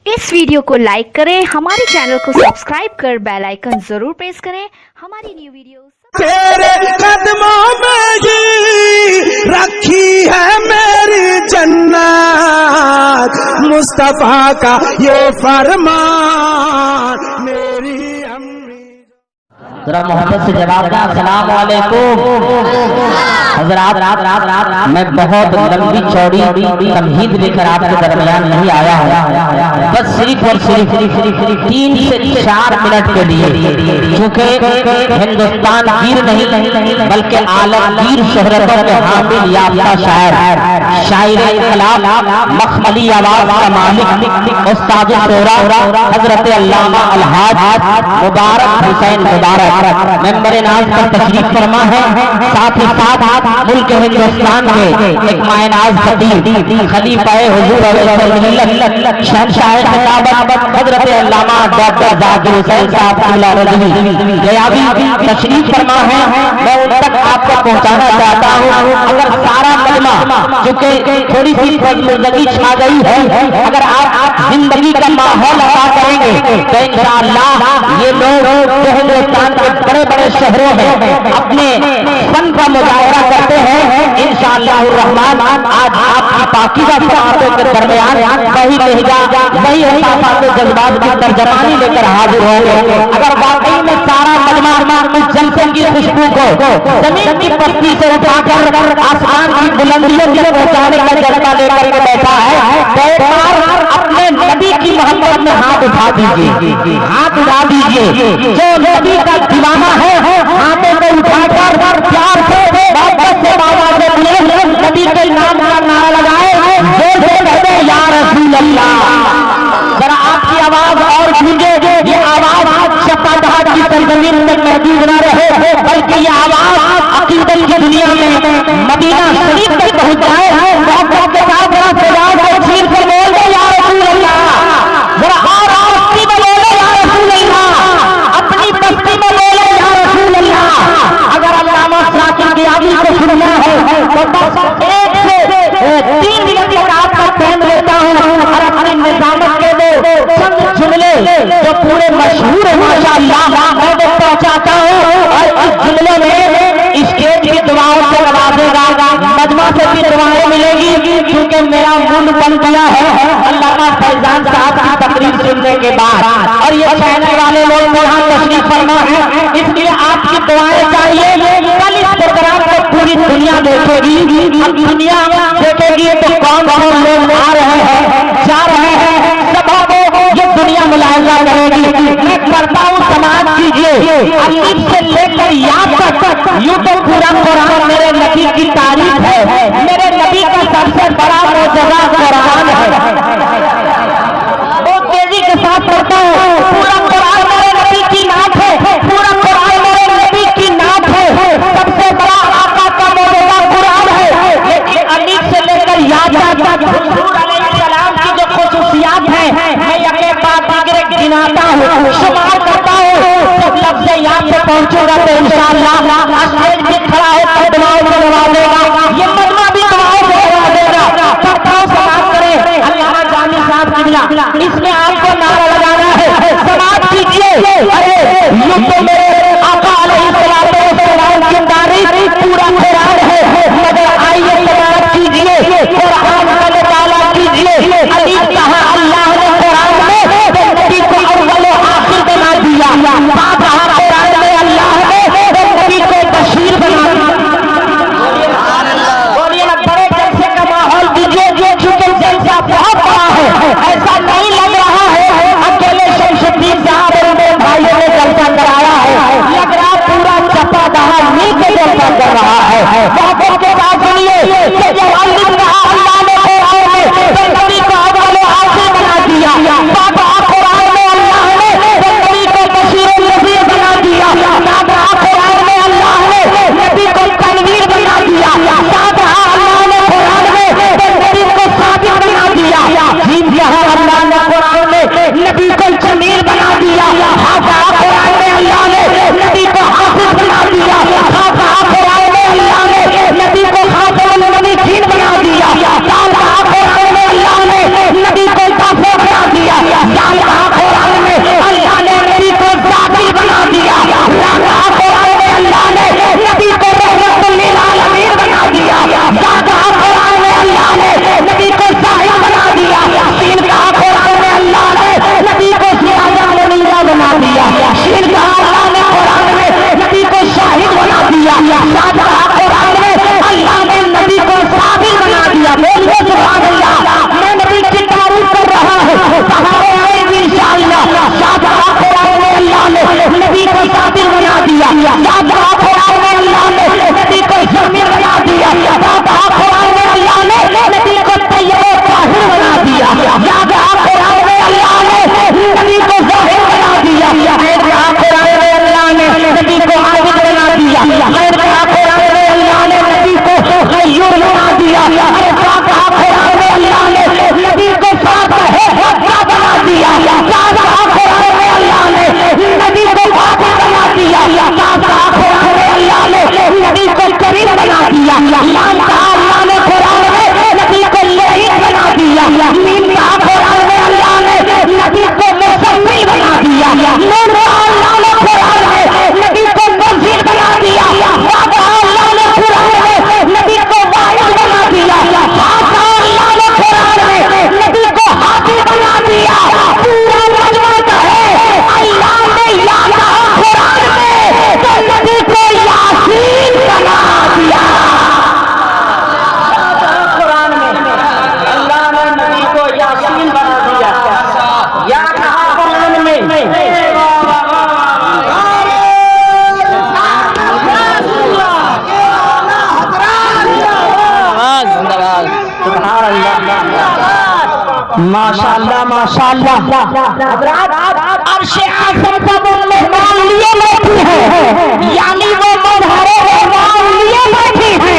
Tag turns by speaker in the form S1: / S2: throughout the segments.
S1: इस वीडियो को लाइक करें, हमारे चैनल को सब्सक्राइब कर बेल आइकन जरूर प्रेस करें हमारी न्यू वीडियो।
S2: तेरे कदमों में ही रखी है मेरी जन्नत, मुस्तफा का ये फरमान मेरी अम्मी।
S3: जरा मोहब्बत से जवाब दें, अस्सलाम वालेकुम। हज़रात, मैं बहुत लंबी चौड़ी तमहीद लेकर आपके दरमियान नहीं आया हूँ, बस सिर्फ और सिर्फ 3 से 4 मिनट के लिए, क्योंकि हिंदुस्तान गिर नहीं बल्कि आलमगीर शोहरतों के हामिल याफ्ता शायर इनकलाब मखमली आवाज का मालिक उस्ताद शोरा हजरत अल्लामा अलहाज मुबारक हुसैन मुबारक मेंबर नाज पर तशरीफ फरमा है। साथ ही साथ मुल्क हिंदुस्तान में एक मायनाज खतीब खलीफाए हुजूर शहंशाह खिताबत हजरत अल्लामा डॉक्टर जाकिर हुसैन साहब तशरीफ फरमा है। मैं उन तक आपको पहुंचाना चाहता हूं। अगर सारा कलमा, चूंकि थोड़ी सी जिंदगी छा गई है, अगर आप जिंदगी का माहौल अदा करेंगे तो इंशाअल्लाह ये लोग जो हिंदुस्तान के बड़े बड़े शहरों में अपने फन का मुजाहरा करते हैं, इंशाअल्लाह रहमान आज आपकी पाकीज़ा बातों के दरमियान वही लहजा वही एहसास जज्बात की तर्जमानी लेकर हाजिर होंगे। अगर वाकई में सारा कलमा इस जलसे की खुशबू को जमीन की पस्ती से उठाकर आसमान की बुलंदियों तक पहुंचाने का जज्बा लेकर के बैठा है, तो एक बार अपने नबी की मोहब्बत में हाथ उठा दीजिए, हाथ उठा दीजिए। जो नबी का दीवाना है हाथों को उठाकर प्यार से मोहब्बत से बाबा से बोले, नबी के नाम का नारा लगाए, जोर से कहते हैं या रसूल अल्लाह। जरा आपकी आवाज और गूंजे, ये आवाज शफाअत की सरजमीन में महदूद न रहे, बल्कि ये आवाज अकीदत की दुनिया में मदीना शरीफ तक पहुंच जाए। मोहब्बत के साथ जरा सजाओ को छीन कर बोल दे या रसूल अल्लाह। जरा और मस्ती में बोले या रसूल अल्लाह, अपनी मस्ती में बोले या रसूल अल्लाह। अगर अल्लामा साकिब की आवाज़ को सुनना है तो बस 1 से 3 मिनट तक आपका टाइम लेता हूँ और अपनी निजामत के दो चंद जुमले जो पूरे मशहूर है माशाअल्लाह मैं तो पहुंचाता हूँ। और इस जुमले में स्टेज की दुआओं से नवाजेगा, मजमा से भी दुआएं मिलेगी, क्योंकि मेरा मुंड बन गया है अल्लामा फैजान साहब की तकरीर सुनने के बाद। और ये चैनल वाले लोग यहाँ तशरीफ फरमा है, इसलिए आपकी दुआएं चाहिए। कल इस प्रोग्राम को पूरी दुनिया देखेगी, अब दुनिया देखेगी तो कौन कौन लोग आ रहे हैं जा रहे हैं, सबों को ये दुनिया मुलायजा करेगी। मैं करता हूँ समाज कीजिए अलीफ से लेकर याद तक, यूं तो पूरा कुरान मेरे नबी की तारीफ है, मेरे नबी का सबसे बड़ा मोजज़ा कुरान है। बहुत तेजी के साथ पढ़ता हूँ, पूरा कुरान मेरे नबी की नात है, पूरा कुरान मेरे नबी की नात है, सबसे बड़ा आका का मोजज़ा कुरान है। लेकिन अलीफ से लेकर याद तक हुजूर अलैहिस्सलाम की जो खुसूसियात हैं मैं यके बाद दीगरे गिनाता हूँ, शुमार करता हूँ। जब लफ्ज़ याद से पहुंचूंगा तो इंशाअल्लाह स्टेज पे खड़ा होकर दुआओं से नवाजेगा, ये मजमा भी दुआओं से नवाजेगा। करता हूँ समाप्त करें अल्लामा जानी साहब किबला, इसमें आपको नारा लगाना है, समाप्त कीजिए। अरे यूं तो मेरे आका अलैहिस्सलाम की तारीफ पूरा कुरान है, मगर आइए समाप्त कीजिए, कुरान का मुताला कीजिए। अली कहा अल्लाह ने कुरान में तो नबी को अव्वल व आखिर बना दिया, बात कहा कुरान में अल्लाह ने तो नबी को बशीर बना दिया। बोलिए ना, बड़े जलसे का माहौल दीजिए, क्योंकि जलसा बहुत बड़ा है, ऐसा नहीं लग रहा है अकेले शमशुद्दीन साहब और मेरे भाइयों ने जलसा कराया है। यासीन का कुरान में अल्लाह ने नबी को मुसम्मिल बना दिया, नूर का अल्लाह ने कुरान में नबी को मुंजिल बना दिया, बाबा अल्लाह ने कुरान में नबी को वाइज बना दिया, हाथा अल्लाह ने कुरान में नबी को हाथी बना दिया। पूरा मजमा है अल्लाह ने या कहा कुरान में तो नबी को यासीन बना दिया। कुरान में अल्लाह ने नबी को यासीन बना दिया, या कहा कुरान में माशाअल्लाह माशाअल्लाह। अर्श आज़म पर वो मेहमान लिए बैठी है, यानी वो मजहरे मेहमान लिए बैठी है।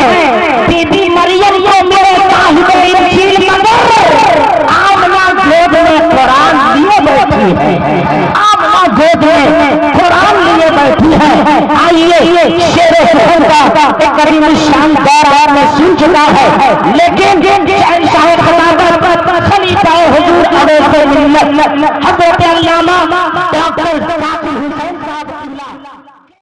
S3: बीबी मरियम को मेरे साहिब इंजील मगर आमना गोद में कुरान लिए बैठी है, आमना गोद में कुरान लिए बैठी है। आइए शेरे का एक करीम शानदार आपने सुन चुका है, लेकिन खलीफा हुजूर अवैस मिल्लत